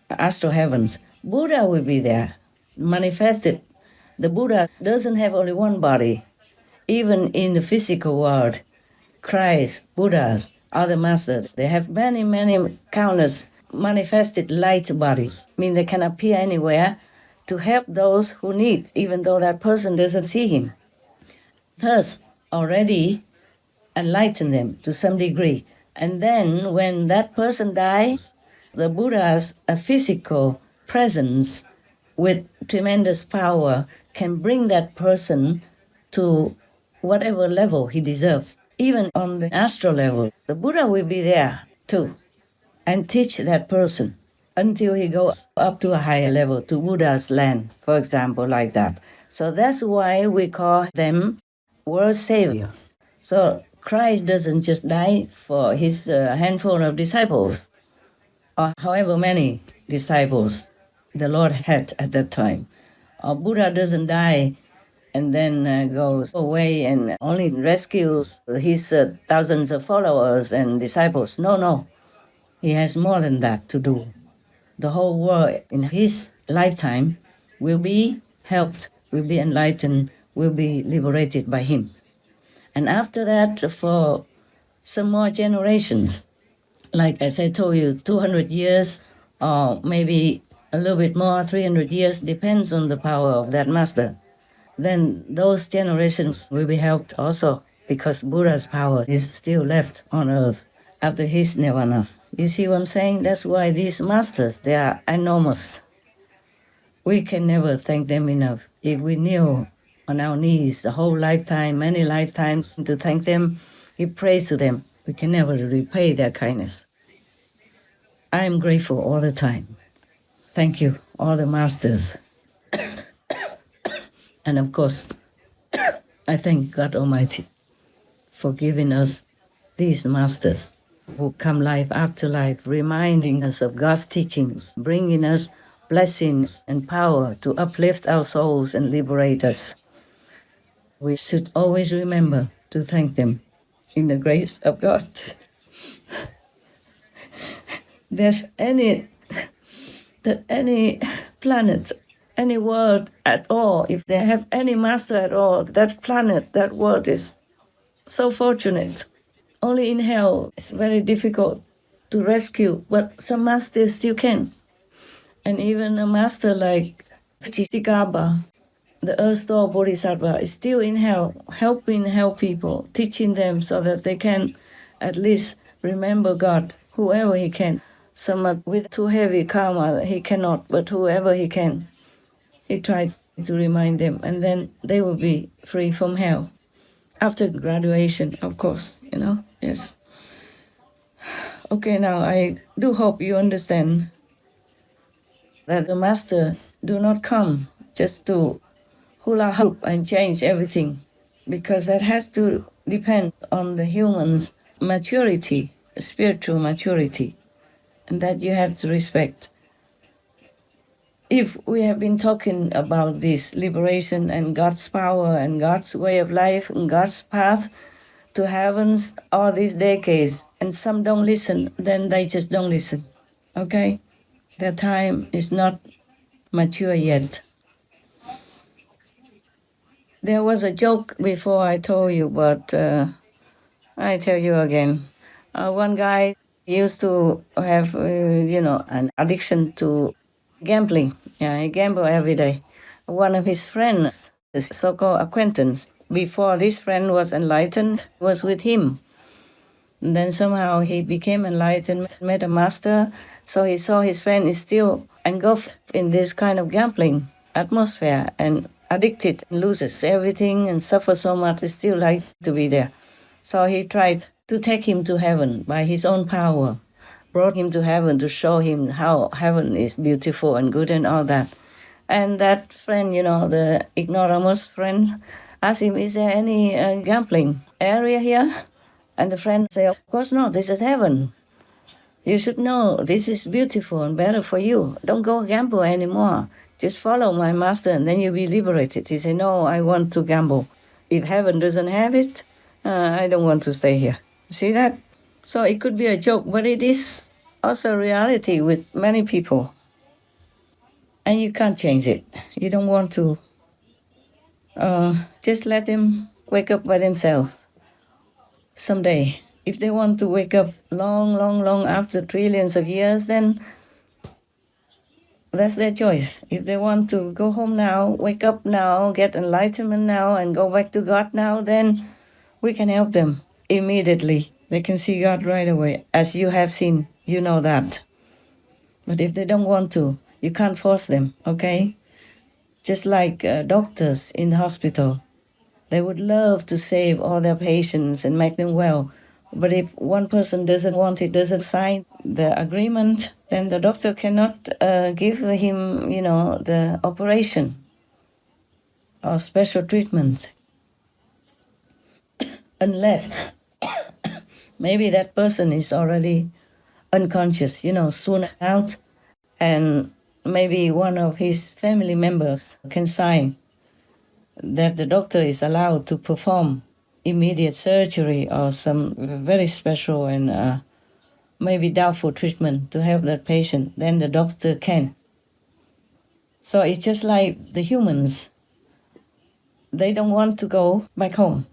astral heavens, Buddha will be there, manifested. The Buddha doesn't have only one body. Even in the physical world, Christ, Buddhas, other masters, they have many, many countless manifested light bodies. I mean, they can appear anywhere to help those who need, even though that person doesn't see him. Thus, already enlighten them to some degree. And then when that person dies, the Buddha's physical presence with tremendous power can bring that person to whatever level he deserves. Even on the astral level, the Buddha will be there too and teach that person until he goes up to a higher level, to Buddha's land, for example, like that. So that's why we call them world saviors. So Christ doesn't just die for his handful of disciples, or however many disciples the Lord had at that time. Or Buddha doesn't die and then goes away and only rescues his thousands of followers and disciples. No, no. He has more than that to do. The whole world in his lifetime will be helped, will be enlightened, will be liberated by him. And after that, for some more generations, like as I told you, 200 years or maybe a little bit more, 300 years, depends on the power of that master. Then those generations will be helped also because Buddha's power is still left on earth after his nirvana. You see what I'm saying? That's why these masters, they are enormous. We can never thank them enough. If we kneel on our knees the whole lifetime, many lifetimes to thank them, we pray to them, we can never repay their kindness. I am grateful all the time. Thank you, all the masters. And of course, I thank God Almighty for giving us these masters who come life after life, reminding us of God's teachings, bringing us blessings and power to uplift our souls and liberate us. We should always remember to thank them in the grace of God. There's any planet, any world at all, if they have any master at all, that planet, that world is so fortunate. Only in hell it's very difficult to rescue, but some masters still can. And even a master like Chitikaba, the Earth Store Bodhisattva, is still in hell, helping people, teaching them so that they can at least remember God, whoever he can. Some with too heavy karma, he cannot, but whoever he can, he tries to remind them, and then they will be free from hell. After graduation, of course, yes. Okay, now I do hope you understand that the masters do not come just to hula hoop and change everything, because that has to depend on the human's maturity, spiritual maturity, and that you have to respect. If we have been talking about this liberation and God's power and God's way of life and God's path to heavens all these decades, and some don't listen, then they just don't listen, okay? Their time is not mature yet. There was a joke before I told you, but I tell you again. One guy used to have, an addiction to gambling. Yeah, he gambled every day. One of his friends, his so-called acquaintance, before this friend was enlightened, was with him. And then somehow he became enlightened, met a master, so he saw his friend is still engulfed in this kind of gambling atmosphere and addicted, loses everything and suffers so much, he still likes to be there. So he tried to take him to heaven by his own power, brought him to heaven to show him how heaven is beautiful and good and all that. And that friend, the ignoramus friend, asked him, is there any gambling area here? And the friend said, of course not, this is heaven. You should know this is beautiful and better for you. Don't go gamble anymore. Just follow my master and then you'll be liberated. He said, no, I want to gamble. If heaven doesn't have it, I don't want to stay here. See that? So it could be a joke, but it is also a reality with many people. And you can't change it. You don't want to. Just let them wake up by themselves someday. If they want to wake up long after trillions of years, then that's their choice. If they want to go home now, wake up now, get enlightenment now, and go back to God now, then we can help them immediately. They can see God right away. As you have seen, you know that. But if they don't want to, you can't force them, okay? Just like doctors in the hospital. They would love to save all their patients and make them well. But if one person doesn't want it, doesn't sign the agreement, then the doctor cannot give him, the operation or special treatment. Unless maybe that person is already unconscious, soon out, and maybe one of his family members can sign that the doctor is allowed to perform immediate surgery or some very special and maybe doubtful treatment to help that patient, then the doctor can. So it's just like the humans. They don't want to go back home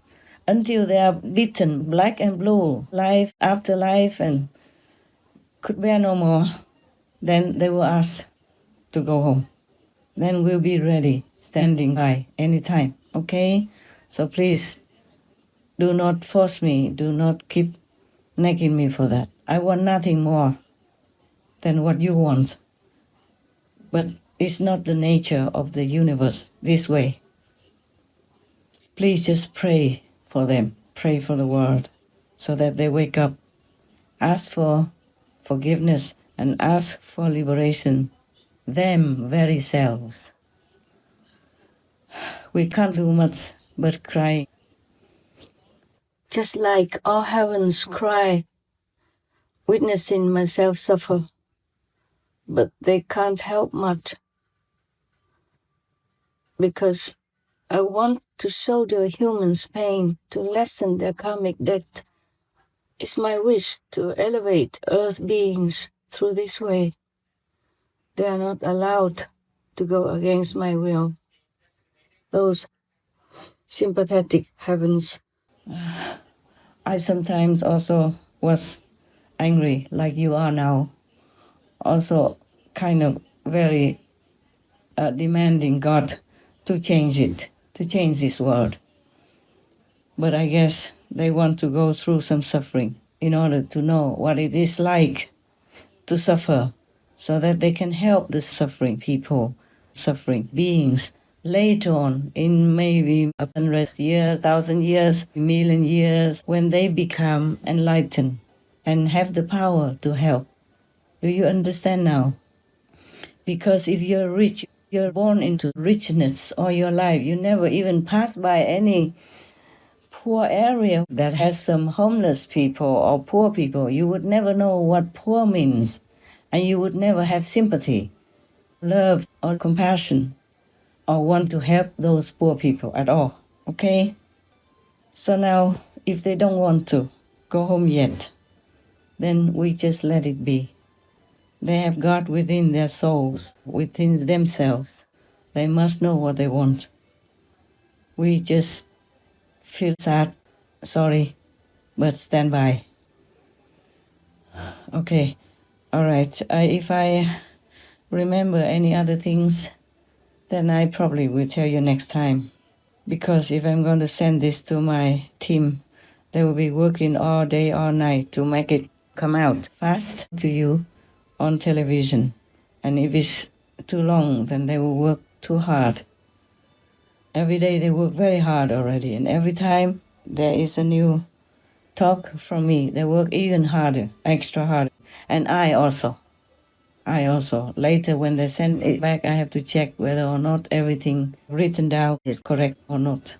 until they are beaten black and blue, life after life, and could bear no more. Then they will ask to go home. Then we'll be ready, standing by anytime, okay? So please, do not force me, do not keep nagging me for that. I want nothing more than what you want. But it's not the nature of the universe this way. Please just pray for them, pray for the world, so that they wake up, ask for forgiveness, and ask for liberation, them very selves. We can't do much but cry. Just like all heavens cry, witnessing myself suffer, but they can't help much, because I want to show the humans pain, to lessen their karmic debt. It's my wish to elevate earth beings through this way. They are not allowed to go against my will. Those sympathetic heavens. I sometimes also was angry, like you are now. Also kind of very demanding God to change it, to change this world. But I guess they want to go through some suffering in order to know what it is like to suffer, so that they can help the suffering people, suffering beings, later on in maybe 100 years, 1,000 years, a million years, when they become enlightened and have the power to help. Do you understand now? Because if you're rich, you're born into richness all your life. You never even pass by any poor area that has some homeless people or poor people. You would never know what poor means, and you would never have sympathy, love, or compassion, or want to help those poor people at all, okay? So now, if they don't want to go home yet, then we just let it be. They have God within their souls, within themselves. They must know what they want. We just feel sad, sorry, but stand by. Okay, all right. If I remember any other things, then I probably will tell you next time. Because if I'm going to send this to my team, they will be working all day, all night to make it come out fast to you on television. And if it's too long, then they will work too hard. Every day they work very hard already, and every time there is a new talk from me, they work even harder, extra harder. And I also. Later when they send it back, I have to check whether or not everything written down is correct or not.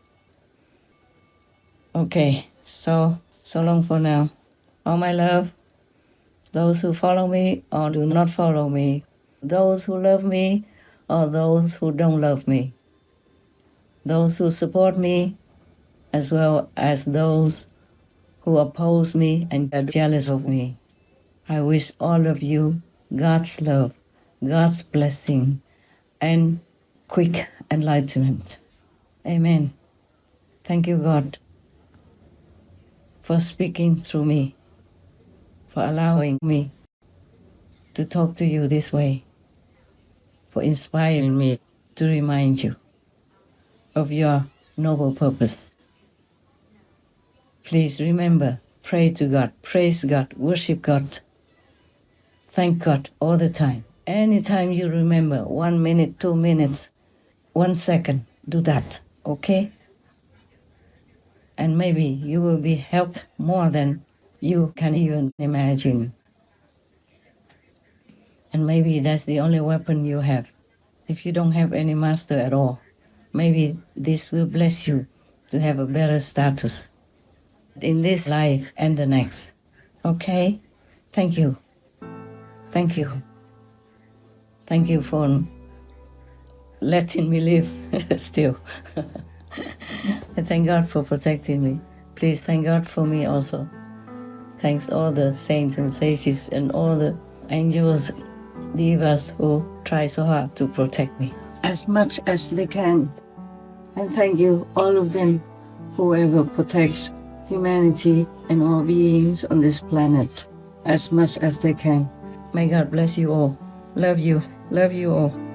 Okay, so long for now. All my love, those who follow me or do not follow me, those who love me or those who don't love me, those who support me as well as those who oppose me and are jealous of me. I wish all of you God's love, God's blessing, and quick enlightenment. Amen. Thank you, God, for speaking through me, for allowing me to talk to you this way, for inspiring me to remind you of your noble purpose. Please remember, pray to God, praise God, worship God. Thank God all the time. Anytime you remember, 1 minute, 2 minutes, 1 second, do that, okay? And maybe you will be helped more than you can even imagine. And maybe that's the only weapon you have. If you don't have any master at all, maybe this will bless you to have a better status in this life and the next. Okay? Thank you. Thank you. Thank you for letting me live still. And thank God for protecting me. Please thank God for me also. Thanks all the saints and sages and all the angels, divas who try so hard to protect me as much as they can. And thank you, all of them, whoever protects humanity and all beings on this planet as much as they can. May God bless you all. Love you. Love you all.